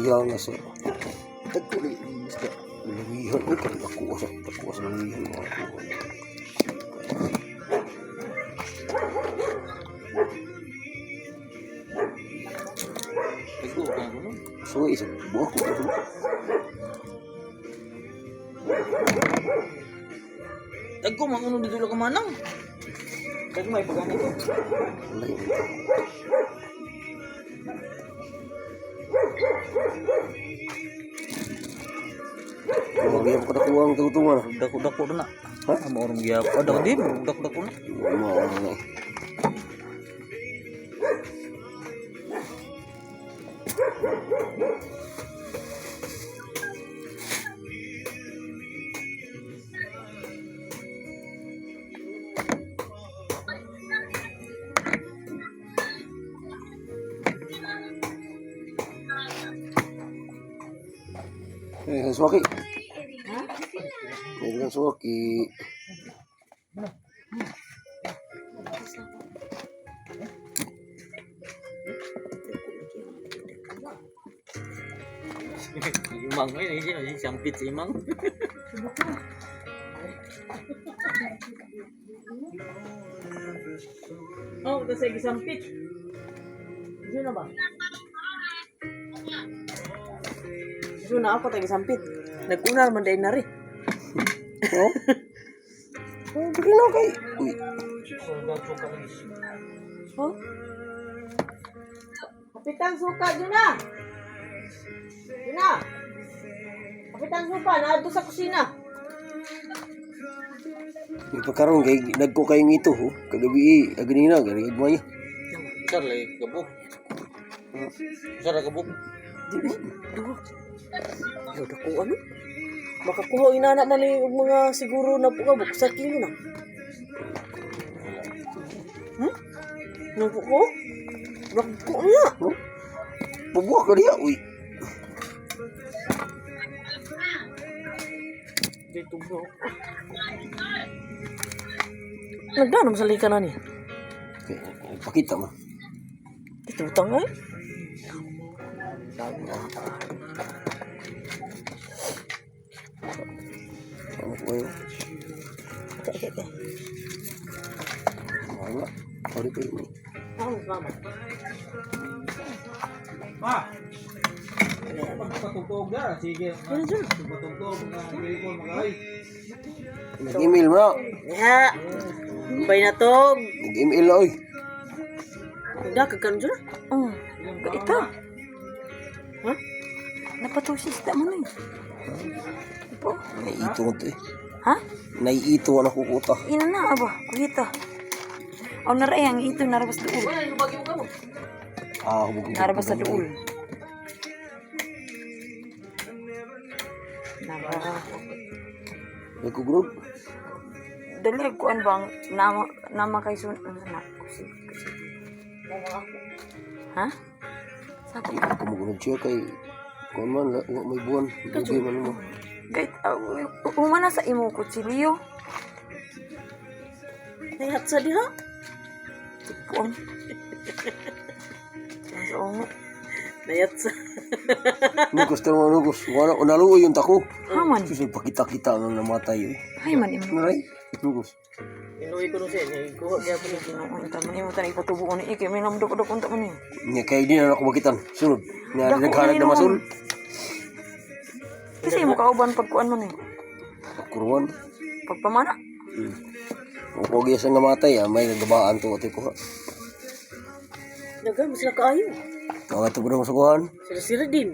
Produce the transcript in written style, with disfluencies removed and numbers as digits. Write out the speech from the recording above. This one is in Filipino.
siya nga sa tagkulit ng isda. Nalawihan ko kaya nakuha sa nalawihan mga kuha. So isang buah ko ito. Tagko makuno dito lang kamanang. Tagko may pagani ko. Wala yun. Mga ko nakuha ang tutungan. Dako-dako na. Ha? Amo orang gyap. Ada di dako-dako na. Mga orang na. Suwaki. Ini suwaki. Imang ini sih sampit si Imang. Oh, udah saya sampit. Sino ba? Sino ako tagi sampit. Naguna man dai nari. Oh. Oh, begini kay. Uy. Oh. Kapitan suka Juna. Juna. Kapitan suka na sa kusina. Ipakaroon kay nagko kayong ito ho. Kagabi aganina gari agmay. Sar lagi kabuk. Sar kabuk. Duh. Udah ko ano? Makakuha inana man yung mga siguro na pugabok sa kilo na. Napo ko? Napo na. Bubuah ka diya, uy. Dito bro. Nagdanam sa lika na ni. Okay, pakita mo. Ito utang ay. Ano ko yun? Wala. Pari pa yun. Ma! Pagpatugtog na. Sige. Pagpatugtog na. Nag-email mo. Ya. Bay na to. Nag-email na, uy. Udah kagano dyan? Oh, ito. Ha? Napatusis ta mo ni. Ipo. Naiito mo ito eh. Ha? Naiito ang nakukuta. Ina na aba, kita. Aw narayang ito narabas duul. Wala yung bagyo ka mo. Ah, hubog. Narabas sa duul. Nara. Nagkugrog. Dali kuan bang nama kay sun na. Ha? Sako. Kumugunod siya kay kung man, may buwan. Gabi man mo. Gait, umana sa imo kutsilyo. Nayat sa diha. Tipon. Masongo. Nayat sa. Nugos tayo mga nugos. Wala, unaluoy yung tako. Haman. Susunod pakita-kita ang namatay eh. Hay man imo. Naray, nugos. Inuwi ko nun siya. Kuha kaya ko nun. Kinuon ta man imo tan ipatubo ko ni iki minam dok unta man ni. Nya kay di na ako makitan. Sunod. Nya Dako, naghanap na ininom. masul. Kasi imo kauban pagkuan man ni. Kuruan. Pagpamana. Kung pogi sa namatay, may nagabaan to ati ko. Dagan, sila kaayo. Mga ito po sa kuhan. Sila din.